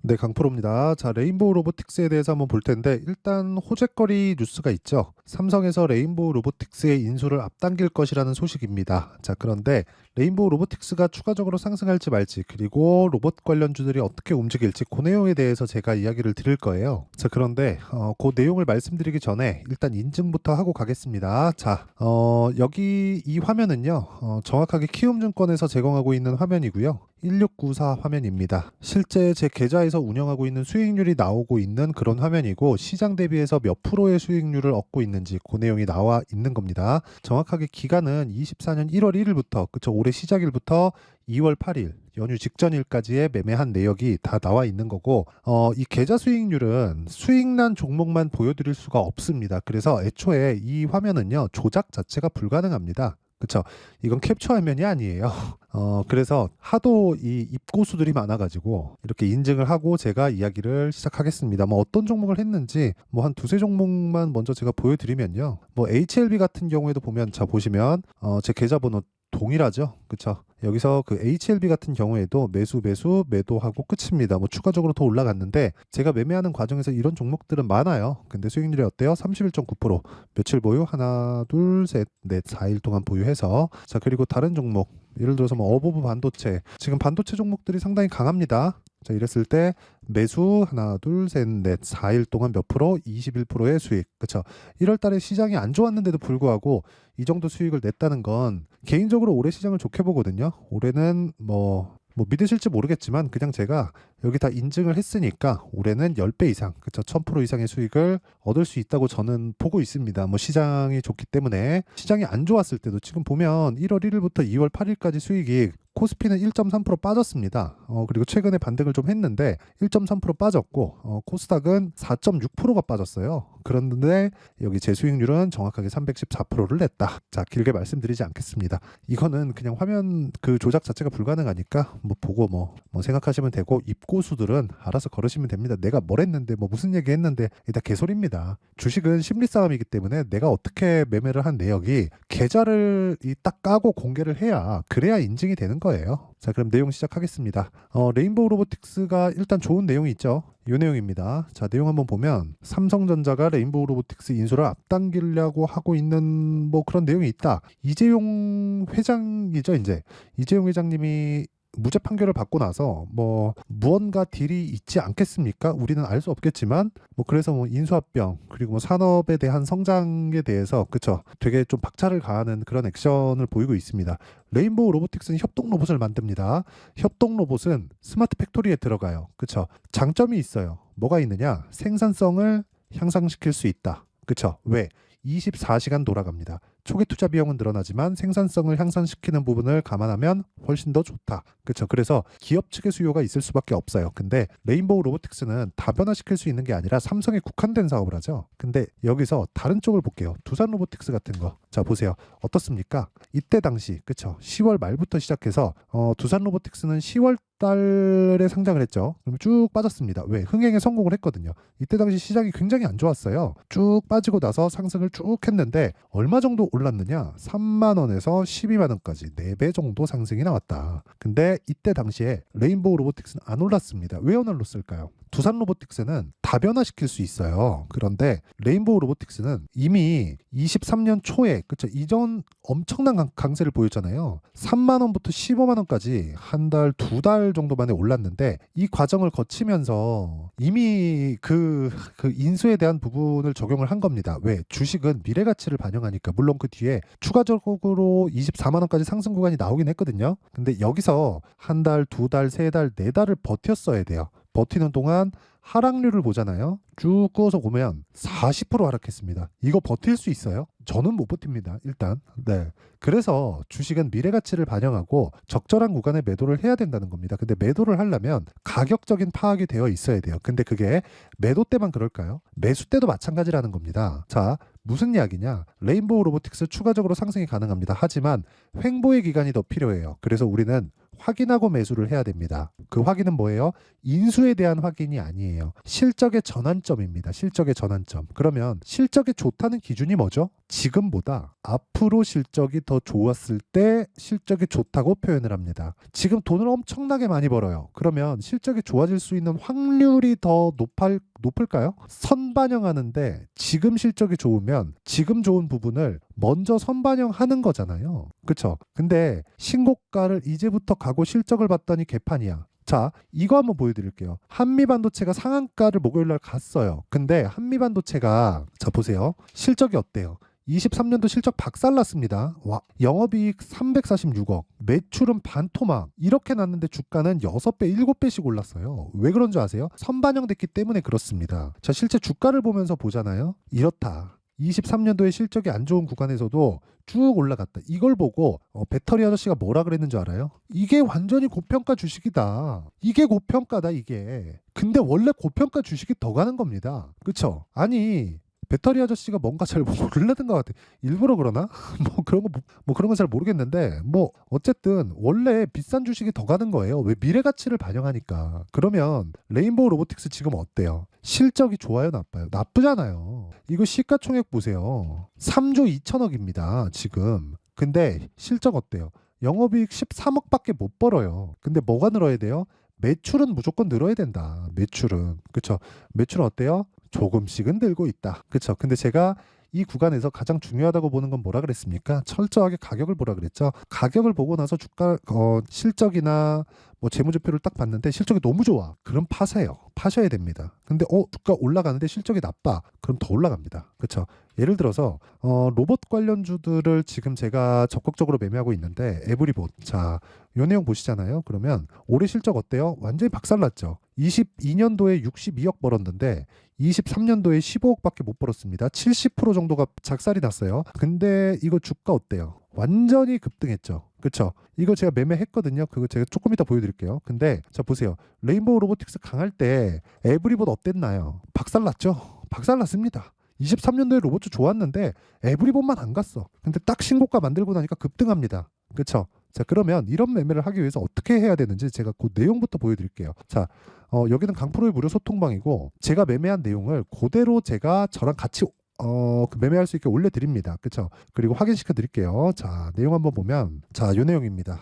네, 강프로입니다. 자, 레인보우 로보틱스에 대해서 한번 볼 텐데 일단 호재거리 뉴스가 있죠. 삼성에서 레인보우 로보틱스의 인수를 앞당길 것이라는 소식입니다. 자, 그런데 레인보우 로보틱스가 추가적으로 상승할지 말지 그리고 로봇 관련주들이 어떻게 움직일지 그 내용에 대해서 제가 이야기를 드릴 거예요. 자, 그런데 그 내용을 말씀드리기 전에 일단 인증부터 하고 가겠습니다. 자, 여기 이 화면은요. 정확하게 키움증권에서 제공하고 있는 화면이고요. 1694 화면입니다. 실제 제 계좌에서 운영하고 있는 수익률이 나오고 있는 그런 화면이고 시장 대비해서 몇 프로의 수익률을 얻고 있는지 그 내용이 나와 있는 겁니다. 정확하게 기간은 24년 1월 1일부터 그쵸 올해 시작일부터 2월 8일 연휴 직전일까지의 매매한 내역이 다 나와 있는 거고 이 계좌 수익률은 수익난 종목만 보여드릴 수가 없습니다. 그래서 애초에 이 화면은요 조작 자체가 불가능합니다. 그쵸? 이건 캡처 화면이 아니에요. 그래서 하도 이 입고수들이 많아가지고 이렇게 인증을 하고 제가 이야기를 시작하겠습니다. 뭐 어떤 종목을 했는지 뭐 한 두세 종목만 먼저 제가 보여드리면요. 뭐 HLB 같은 경우에도 보면 자 보시면 제 계좌번호 동일하죠. 그쵸? 여기서 그 HLB 같은 경우에도 매수 매도하고 끝입니다. 뭐 추가적으로 더 올라갔는데 제가 매매하는 과정에서 이런 종목들은 많아요. 근데 수익률이 어때요? 31.9%. 며칠 보유? 하나, 둘, 셋, 넷, 4일 동안 보유해서 자 그리고 다른 종목 예를 들어서 뭐 어버브 반도체 지금 반도체 종목들이 상당히 강합니다. 자 이랬을 때 매수 하나 둘 셋 넷 4일 동안 몇 프로? 21%의 수익. 그쵸? 1월 달에 시장이 안 좋았는데도 불구하고 이 정도 수익을 냈다는 건 개인적으로 올해 시장을 좋게 보거든요. 올해는 뭐 믿으실지 모르겠지만 그냥 제가 여기 다 인증을 했으니까 올해는 10배 이상, 그쵸? 1000% 이상의 수익을 얻을 수 있다고 저는 보고 있습니다. 뭐 시장이 좋기 때문에 시장이 안 좋았을 때도 지금 보면 1월 1일부터 2월 8일까지 수익이 코스피는 1.3% 빠졌습니다. 그리고 최근에 반등을 좀 했는데 1.3% 빠졌고 코스닥은 4.6%가 빠졌어요. 그런데 여기 제 수익률은 정확하게 314%를 냈다. 자, 길게 말씀드리지 않겠습니다. 이거는 그냥 화면 그 조작 자체가 불가능하니까 뭐 보고 뭐 생각하시면 되고 입고수들은 알아서 걸으시면 됩니다. 내가 뭘 했는데 뭐 무슨 얘기 했는데 다 개소리입니다. 주식은 심리 싸움이기 때문에 내가 어떻게 매매를 한 내역이 계좌를 딱 까고 공개를 해야 그래야 인증이 되는 거예요. 자, 그럼 내용 시작하겠습니다. 레인보우 로보틱스가 일단 좋은 내용이 있죠. 이 내용입니다. 자, 내용 한번 보면 삼성전자가 레인보우 로보틱스 인수를 앞당기려고 하고 있는 뭐 그런 내용이 있다. 이재용 회장이죠, 이제. 이재용 회장님이 무죄 판결을 받고 나서 뭐 무언가 딜이 있지 않겠습니까? 우리는 알 수 없겠지만 뭐 그래서 뭐 인수합병 그리고 뭐 산업에 대한 성장에 대해서 그쵸 되게 좀 박차를 가하는 그런 액션을 보이고 있습니다. 레인보우 로보틱스는 협동 로봇을 만듭니다. 협동 로봇은 스마트 팩토리에 들어가요. 그쵸? 장점이 있어요. 뭐가 있느냐? 생산성을 향상시킬 수 있다. 그쵸? 왜? 24시간 돌아갑니다. 초기 투자 비용은 늘어나지만 생산성을 향상시키는 부분을 감안하면 훨씬 더 좋다. 그렇죠. 그래서 기업 측의 수요가 있을 수밖에 없어요. 근데 레인보우 로보틱스는 다변화시킬 수 있는 게 아니라 삼성에 국한된 사업을 하죠. 근데 여기서 다른 쪽을 볼게요. 두산 로보틱스 같은 거. 자, 보세요. 어떻습니까? 이때 당시 그렇죠. 10월 말부터 시작해서 두산 로보틱스는 10월 달에 상장을 했죠. 그럼 쭉 빠졌습니다. 왜? 흥행에 성공을 했거든요. 이때 당시 시장이 굉장히 안 좋았어요. 쭉 빠지고 나서 상승을 쭉 했는데 얼마 정도 올랐느냐? 3만 원에서 12만 원까지 4배 정도 상승이 나왔다. 근데 이때 당시에 레인보우 로보틱스는 안 올랐습니다. 왜 안 올랐을까요? 두산 로보틱스는 다변화시킬 수 있어요. 그런데 레인보우 로보틱스는 이미 23년 초에 그쵸 이전 엄청난 강세를 보였잖아요. 3만 원부터 15만 원까지 한 달, 2달 정도 만에 올랐는데 이 과정을 거치면서 이미 그 인수에 대한 부분을 적용을 한 겁니다. 왜? 주식은 미래 가치를 반영하니까. 물론 그 뒤에 추가적으로 24만 원까지 상승 구간이 나오긴 했거든요. 근데 여기서 한 달, 2달, 3달, 4달을 버텼어야 돼요. 버티는 동안 하락률을 보잖아요. 쭉 구워서 보면 40% 하락했습니다. 이거 버틸 수 있어요? 저는 못 버팁니다. 일단. 네. 그래서 주식은 미래 가치를 반영하고 적절한 구간에 매도를 해야 된다는 겁니다. 근데 매도를 하려면 가격적인 파악이 되어 있어야 돼요. 근데 그게 매도 때만 그럴까요? 매수 때도 마찬가지라는 겁니다. 자, 무슨 이야기냐? 레인보우 로보틱스 추가적으로 상승이 가능합니다. 하지만 횡보의 기간이 더 필요해요. 그래서 우리는 확인하고 매수를 해야 됩니다. 그 확인은 뭐예요? 인수에 대한 확인이 아니에요. 실적의 전환점입니다. 실적의 전환점. 그러면 실적이 좋다는 기준이 뭐죠? 지금보다 앞으로 실적이 더 좋았을 때 실적이 좋다고 표현을 합니다. 지금 돈을 엄청나게 많이 벌어요. 그러면 실적이 좋아질 수 있는 확률이 더 높을까요? 선반영하는데 지금 실적이 좋으면 지금 좋은 부분을 먼저 선반영하는 거잖아요. 그쵸? 근데 신고가를 이제부터 가고 실적을 봤더니 개판이야. 자, 이거 한번 보여드릴게요. 한미반도체가 상한가를 목요일날 갔어요. 근데 한미반도체가 자 보세요. 실적이 어때요? 23년도 실적 박살났습니다. 와, 영업이익 346억, 매출은 반토막. 이렇게 났는데 주가는 6배, 7배씩 올랐어요. 왜 그런 줄 아세요? 선반영됐기 때문에 그렇습니다. 자, 실제 주가를 보면서 보잖아요. 이렇다. 23년도에 실적이 안 좋은 구간에서도 쭉 올라갔다. 이걸 보고 배터리 아저씨가 뭐라 그랬는 줄 알아요? 이게 완전히 고평가 주식이다. 이게 고평가다 이게. 근데 원래 고평가 주식이 더 가는 겁니다. 그쵸? 아니 배터리 아저씨가 뭔가 잘 모르는 것 같아. 일부러 그러나? 뭐 그런 건 잘 모르겠는데, 뭐, 어쨌든, 원래 비싼 주식이 더 가는 거예요. 왜 미래 가치를 반영하니까. 그러면, 레인보우 로보틱스 지금 어때요? 실적이 좋아요, 나빠요? 나쁘잖아요. 이거 시가총액 보세요. 3조 2천억입니다, 지금. 근데, 실적 어때요? 영업이익 13억밖에 못 벌어요. 근데 뭐가 늘어야 돼요? 매출은 무조건 늘어야 된다. 매출은. 그쵸? 매출은 어때요? 조금씩은 늘고 있다. 그쵸? 근데 제가 이 구간에서 가장 중요하다고 보는 건 뭐라 그랬습니까? 철저하게 가격을 보라 그랬죠. 가격을 보고 나서 주가 실적이나 뭐 재무제표를 딱 봤는데 실적이 너무 좋아. 그럼 파세요. 파셔야 됩니다. 근데 주가 올라가는데 실적이 나빠. 그럼 더 올라갑니다. 그렇죠? 예를 들어서 로봇 관련주들을 지금 제가 적극적으로 매매하고 있는데 에브리봇. 자, 요 내용 보시잖아요. 그러면 올해 실적 어때요? 완전히 박살났죠. 22년도에 62억 벌었는데 23년도에 15억밖에 못 벌었습니다. 70% 정도가 작살이 났어요. 근데 이거 주가 어때요? 완전히 급등했죠. 그쵸? 이거 제가 매매했거든요. 그거 제가 조금 이따 보여드릴게요. 근데 자 보세요. 레인보우 로보틱스 강할 때 에브리봇 어땠나요? 박살났죠? 박살났습니다. 23년도에 로봇주 좋았는데 에브리봇만 안 갔어. 근데 딱 신고가 만들고 나니까 급등합니다. 그쵸? 자 그러면 이런 매매를 하기 위해서 어떻게 해야 되는지 제가 그 내용부터 보여드릴게요. 자 여기는 강프로의 무료 소통방이고 제가 매매한 내용을 그대로 제가 저랑 같이 그 매매할 수 있게 올려드립니다. 그쵸? 그리고 확인시켜 드릴게요. 자, 내용 한번 보면, 자, 요 내용입니다.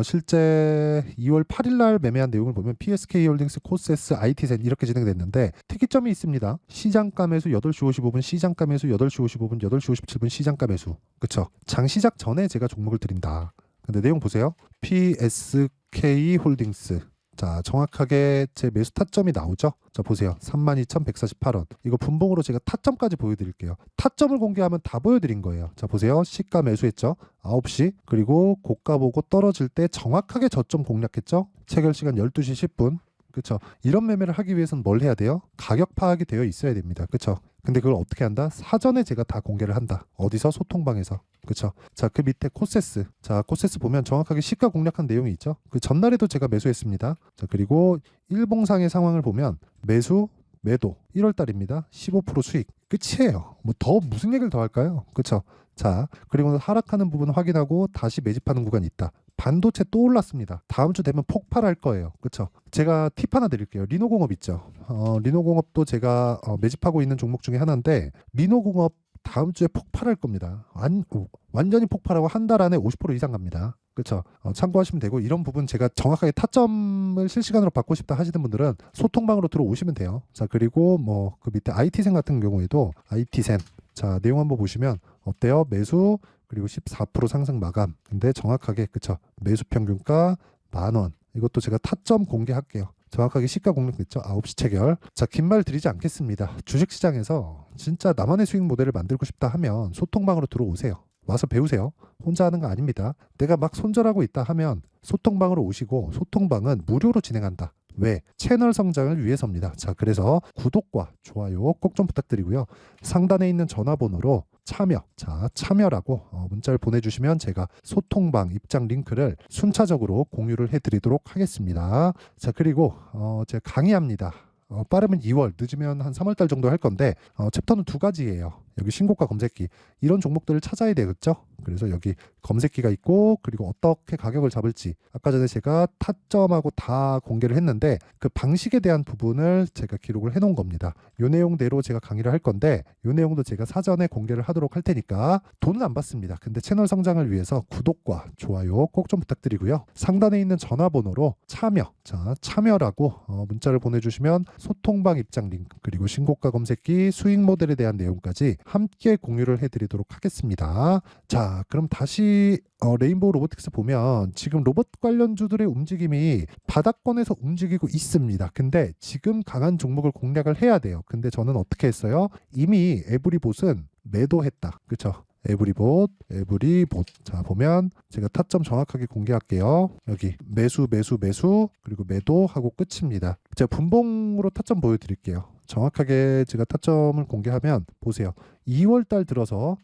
실제 2월 8일 날 매매한 내용을 보면 PSK 홀딩스, 코스에스, IT센 이렇게 진행됐는데 특이점이 있습니다. 시장가 매수 8시 55분, 시장가 매수 8시 55분, 8시 57분 시장가 매수. 그쵸? 장 시작 전에 제가 종목을 드린다. 근데 내용 보세요. PSK 홀딩스. 자, 정확하게 제 매수 타점이 나오죠? 자, 보세요. 32,148원. 이거 분봉으로 제가 타점까지 보여드릴게요. 타점을 공개하면 다 보여드린 거예요. 자, 보세요. 시가 매수했죠? 9시. 그리고 고가 보고 떨어질 때 정확하게 저점 공략했죠? 체결 시간 12시 10분. 그쵸? 이런 매매를 하기 위해서는 뭘 해야 돼요? 가격 파악이 되어 있어야 됩니다. 그쵸? 근데 그걸 어떻게 한다? 사전에 제가 다 공개를 한다. 어디서? 소통방에서. 그쵸? 자, 그 밑에 코세스. 자, 코세스 보면 정확하게 시가 공략한 내용이 있죠? 그 전날에도 제가 매수했습니다. 자, 그리고 일봉상의 상황을 보면 매수, 매도 1월 달입니다. 15% 수익. 끝이에요. 뭐 더 무슨 얘기를 더 할까요? 그쵸? 자, 그리고 하락하는 부분 확인하고 다시 매집하는 구간이 있다. 반도체 또 올랐습니다. 다음 주 되면 폭발할 거예요. 그쵸? 제가 팁 하나 드릴게요. 리노공업 있죠? 리노공업도 제가 매집하고 있는 종목 중에 하나인데 리노공업 다음 주에 폭발할 겁니다. 완전히 폭발하고 한 달 안에 50% 이상 갑니다. 그렇죠? 참고하시면 되고 이런 부분 제가 정확하게 타점을 실시간으로 받고 싶다 하시는 분들은 소통방으로 들어오시면 돼요. 자 그리고 뭐 그 밑에 IT센 같은 경우에도 IT센 자 내용 한번 보시면 어때요? 매수 그리고 14% 상승 마감. 근데 정확하게 그쵸? 매수 평균가 10,000원. 이것도 제가 타점 공개할게요. 정확하게 시가 공략됐죠? 9시 체결. 자, 긴 말 드리지 않겠습니다. 주식시장에서 진짜 나만의 수익 모델을 만들고 싶다 하면 소통방으로 들어오세요. 와서 배우세요. 혼자 하는 거 아닙니다. 내가 막 손절하고 있다 하면 소통방으로 오시고 소통방은 무료로 진행한다. 왜? 채널 성장을 위해서입니다. 자, 그래서 구독과 좋아요 꼭 좀 부탁드리고요. 상단에 있는 전화번호로 참여, 자 참여라고 문자를 보내주시면 제가 소통방 입장 링크를 순차적으로 공유를 해드리도록 하겠습니다. 자 그리고 제가 강의합니다. 빠르면 2월, 늦으면 한 3월달 정도 할 건데 챕터는 두 가지예요. 여기 신고가 검색기 이런 종목들을 찾아야 되겠죠. 그래서 여기 검색기가 있고 그리고 어떻게 가격을 잡을지 아까 전에 제가 타점하고 다 공개를 했는데 그 방식에 대한 부분을 제가 기록을 해놓은 겁니다. 요 내용대로 제가 강의를 할 건데 요 내용도 제가 사전에 공개를 하도록 할 테니까 돈은 안 받습니다. 근데 채널 성장을 위해서 구독과 좋아요 꼭 좀 부탁드리고요. 상단에 있는 전화번호로 참여라고 문자를 보내주시면 소통방 입장 링크 그리고 신고가 검색기 수익 모델에 대한 내용까지 함께 공유를 해드리도록 하겠습니다. 자, 그럼 다시 레인보우 로보틱스 보면 지금 로봇 관련주들의 움직임이 바닥권에서 움직이고 있습니다. 근데 지금 강한 종목을 공략을 해야 돼요. 근데 저는 어떻게 했어요? 이미 에브리봇은 매도했다. 그렇죠? 에브리봇. 자, 보면 제가 타점 정확하게 공개할게요. 여기 매수 그리고 매도하고 끝입니다. 제가 분봉으로 타점 보여드릴게요. 정확하게 제가 타점을 공개하면 보세요. 2월 달 들어서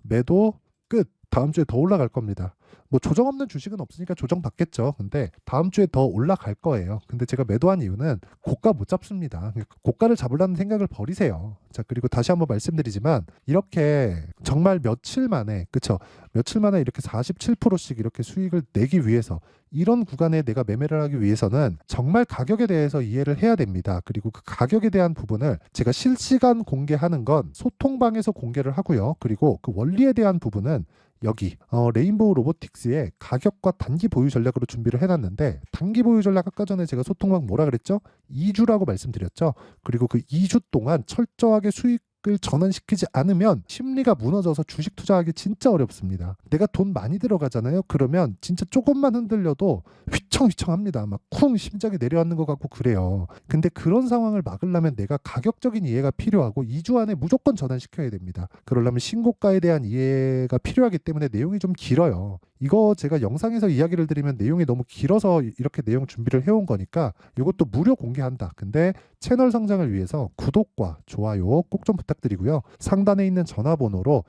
매도 끝. 다음 주에 더 올라갈 겁니다. 뭐 조정 없는 주식은 없으니까 조정 받겠죠. 근데 다음 주에 더 올라갈 거예요. 근데 제가 매도한 이유는 고가 못 잡습니다. 고가를 잡으려는 생각을 버리세요. 자, 그리고 다시 한번 말씀드리지만 이렇게 정말 며칠 만에 그쵸? 며칠 만에 이렇게 47%씩 이렇게 수익을 내기 위해서 이런 구간에 내가 매매를 하기 위해서는 정말 가격에 대해서 이해를 해야 됩니다. 그리고 그 가격에 대한 부분을 제가 실시간 공개하는 건 소통방에서 공개를 하고요. 그리고 그 원리에 대한 부분은 여기 레인보우 로보틱스의 가격과 단기 보유 전략으로 준비를 해놨는데 단기 보유 전략 아까 전에 제가 소통방 뭐라 그랬죠? 2주라고 말씀드렸죠. 그리고 그 2주 동안 철저하게 수익을 전환시키지 않으면 심리가 무너져서 주식 투자하기 진짜 어렵습니다. 내가 돈 많이 들어가잖아요. 그러면 진짜 조금만 흔들려도 휘청휘청합니다. 막 쿵 심장이 내려앉는 것 같고 그래요. 근데 그런 상황을 막으려면 내가 가격적인 이해가 필요하고 2주 안에 무조건 전환시켜야 됩니다. 그러려면 신고가에 대한 이해가 필요하기 때문에 내용이 좀 길어요. 이거 제가 영상에서 이야기를 드리면 내용이 너무 길어서 이렇게 내용 준비를 해온 거니까 이것도 무료 공개한다. 근데 채널 성장을 위해서 구독과 좋아요 꼭 좀 부탁드리고요. 상단에 있는 전화번호로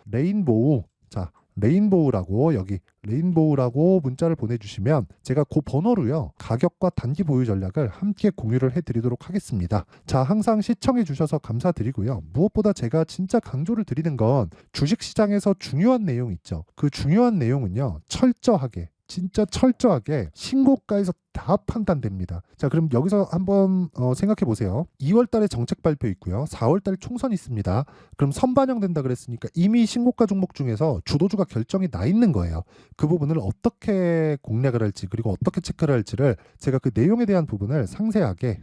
레인보우라고 문자를 보내주시면 제가 그 번호로요 가격과 단기 보유 전략을 함께 공유를 해드리도록 하겠습니다. 자, 항상 시청해 주셔서 감사드리고요. 무엇보다 제가 진짜 강조를 드리는 건 주식시장에서 중요한 내용 있죠. 그 중요한 내용은요 진짜 철저하게 신고가에서 다 판단됩니다. 자, 그럼 여기서 한번 생각해 보세요. 2월 달에 정책 발표 있고요. 4월 달에 총선 있습니다. 그럼 선반영된다 그랬으니까 이미 신고가 종목 중에서 주도주가 결정이 나 있는 거예요. 그 부분을 어떻게 공략을 할지 그리고 어떻게 체크를 할지를 제가 그 내용에 대한 부분을 상세하게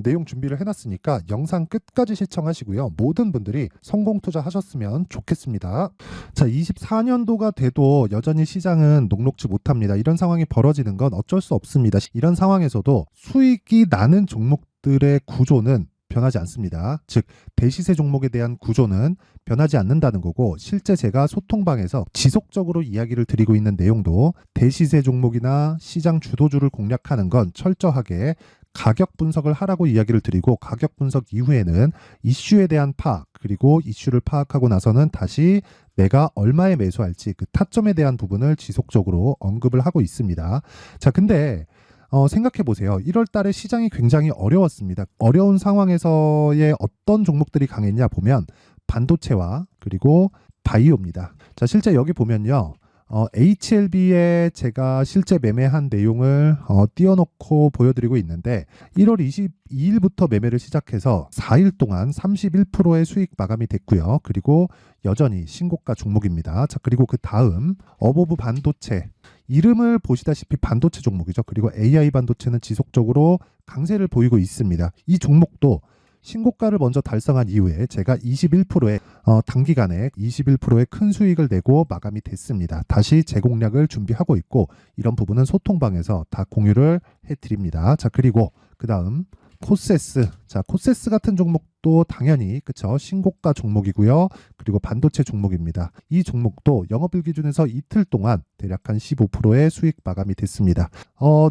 내용 준비를 해놨으니까 영상 끝까지 시청하시고요. 모든 분들이 성공 투자하셨으면 좋겠습니다. 자, 24년도가 돼도 여전히 시장은 녹록지 못합니다. 이런 상황이 벌어지는 건 어쩔 수 없습니다. 이런 상황에서도 수익이 나는 종목들의 구조는 변하지 않습니다. 즉 대시세 종목에 대한 구조는 변하지 않는다는 거고 실제 제가 소통방에서 지속적으로 이야기를 드리고 있는 내용도 대시세 종목이나 시장 주도주를 공략하는 건 철저하게 가격 분석을 하라고 이야기를 드리고 가격 분석 이후에는 이슈에 대한 파악 그리고 이슈를 파악하고 나서는 다시 내가 얼마에 매수할지 그 타점에 대한 부분을 지속적으로 언급을 하고 있습니다. 자, 근데 생각해 보세요. 1월 달에 시장이 굉장히 어려웠습니다. 어려운 상황에서의 어떤 종목들이 강했냐 보면 반도체와 그리고 바이오입니다. 자, 실제 여기 보면요. HLB에 제가 실제 매매한 내용을 띄워놓고 보여드리고 있는데 1월 22일부터 매매를 시작해서 4일 동안 31%의 수익 마감이 됐고요. 그리고 여전히 신고가 종목입니다. 자, 그리고 그 다음 어보브 반도체 이름을 보시다시피 반도체 종목이죠. 그리고 AI 반도체는 지속적으로 강세를 보이고 있습니다. 이 종목도 신고가를 먼저 달성한 이후에 제가 21%의 단기간에 21%의 큰 수익을 내고 마감이 됐습니다. 다시 재공략을 준비하고 있고 이런 부분은 소통방에서 다 공유를 해드립니다. 자, 그리고 그 다음 코세스. 자, 코세스 같은 종목도 당연히 그쵸 신고가 종목이고요. 그리고 반도체 종목입니다. 이 종목도 영업일 기준에서 이틀 동안 대략 한 15%의 수익 마감이 됐습니다.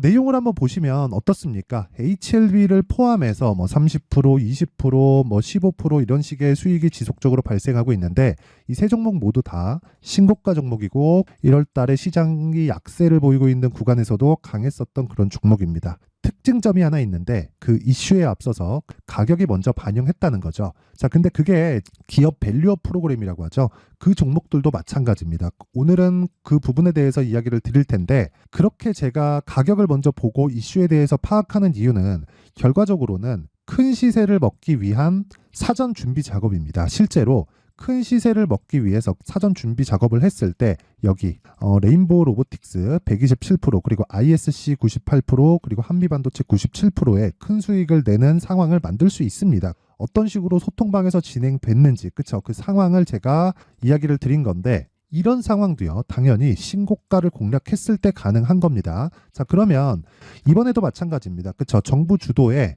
내용을 한번 보시면 어떻습니까? HLB를 포함해서 뭐 30%, 20%, 뭐 15% 이런 식의 수익이 지속적으로 발생하고 있는데 이 세 종목 모두 다 신고가 종목이고 1월 달에 시장이 약세를 보이고 있는 구간에서도 강했었던 그런 종목입니다. 특징점이 하나 있는데 그 이슈에 앞서서 가격이 먼저 반영했다는 거죠. 자, 근데 그게 기업 밸류업 프로그램이라고 하죠. 그 종목들도 마찬가지입니다. 오늘은 그 부분에 대해서 이야기를 드릴 텐데 그렇게 제가 가격을 먼저 보고 이슈에 대해서 파악하는 이유는 결과적으로는 큰 시세를 먹기 위한 사전 준비 작업입니다. 실제로 큰 시세를 먹기 위해서 사전 준비 작업을 했을 때 여기 레인보우 로보틱스 127% 그리고 ISC 98% 그리고 한미반도체 97%의 큰 수익을 내는 상황을 만들 수 있습니다. 어떤 식으로 소통방에서 진행됐는지 그쵸? 그 상황을 제가 이야기를 드린 건데 이런 상황도요 당연히 신고가를 공략했을 때 가능한 겁니다. 자, 그러면 이번에도 마찬가지입니다. 그쵸? 정부 주도의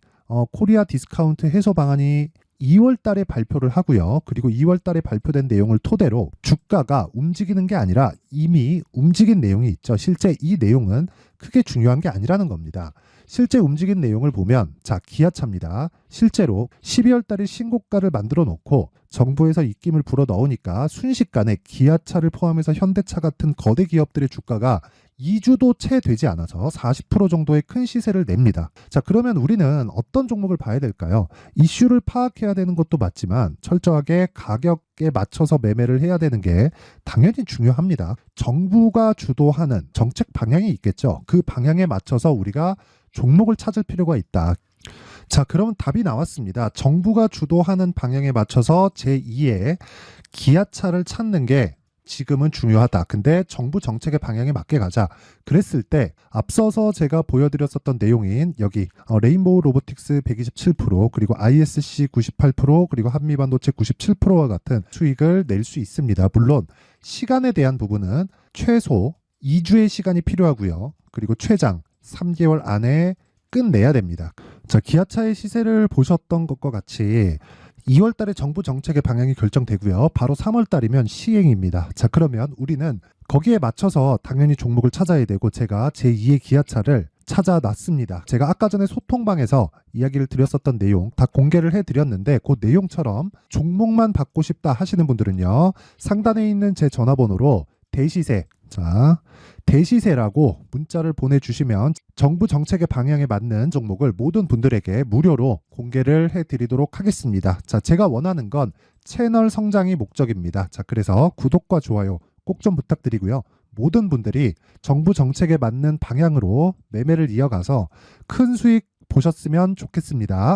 코리아 디스카운트 해소 방안이 2월 달에 발표를 하고요. 그리고 2월 달에 발표된 내용을 토대로 주가가 움직이는 게 아니라 이미 움직인 내용이 있죠. 실제 이 내용은 크게 중요한 게 아니라는 겁니다. 실제 움직인 내용을 보면 자, 기아차입니다. 실제로 12월 달에 신고가를 만들어 놓고 정부에서 입김을 불어 넣으니까 순식간에 기아차를 포함해서 현대차 같은 거대 기업들의 주가가 2주도 채 되지 않아서 40% 정도의 큰 시세를 냅니다. 자, 그러면 우리는 어떤 종목을 봐야 될까요? 이슈를 파악해야 되는 것도 맞지만 철저하게 가격에 맞춰서 매매를 해야 되는 게 당연히 중요합니다. 정부가 주도하는 정책 방향이 있겠죠. 그 방향에 맞춰서 우리가 종목을 찾을 필요가 있다. 자, 그러면 답이 나왔습니다. 정부가 주도하는 방향에 맞춰서 제2의 기아차를 찾는 게 지금은 중요하다. 근데 정부 정책의 방향에 맞게 가자. 그랬을 때 앞서서 제가 보여드렸었던 내용인 여기 레인보우 로보틱스 127% 그리고 ISC 98% 그리고 한미반도체 97%와 같은 수익을 낼 수 있습니다. 물론 시간에 대한 부분은 최소 2주의 시간이 필요하고요. 그리고 최장 3개월 안에 끝내야 됩니다. 자, 기아차의 시세를 보셨던 것과 같이 2월 달에 정부 정책의 방향이 결정되고요. 바로 3월 달이면 시행입니다. 자, 그러면 우리는 거기에 맞춰서 당연히 종목을 찾아야 되고 제가 제2의 기아차를 찾아놨습니다. 제가 아까 전에 소통방에서 이야기를 드렸었던 내용 다 공개를 해드렸는데 그 내용처럼 종목만 받고 싶다 하시는 분들은요. 상단에 있는 제 전화번호로 대시세, 자, 대시세라고 문자를 보내주시면 정부 정책의 방향에 맞는 종목을 모든 분들에게 무료로 공개를 해드리도록 하겠습니다. 자, 제가 원하는 건 채널 성장이 목적입니다. 자, 그래서 구독과 좋아요 꼭 좀 부탁드리고요. 모든 분들이 정부 정책에 맞는 방향으로 매매를 이어가서 큰 수익 보셨으면 좋겠습니다.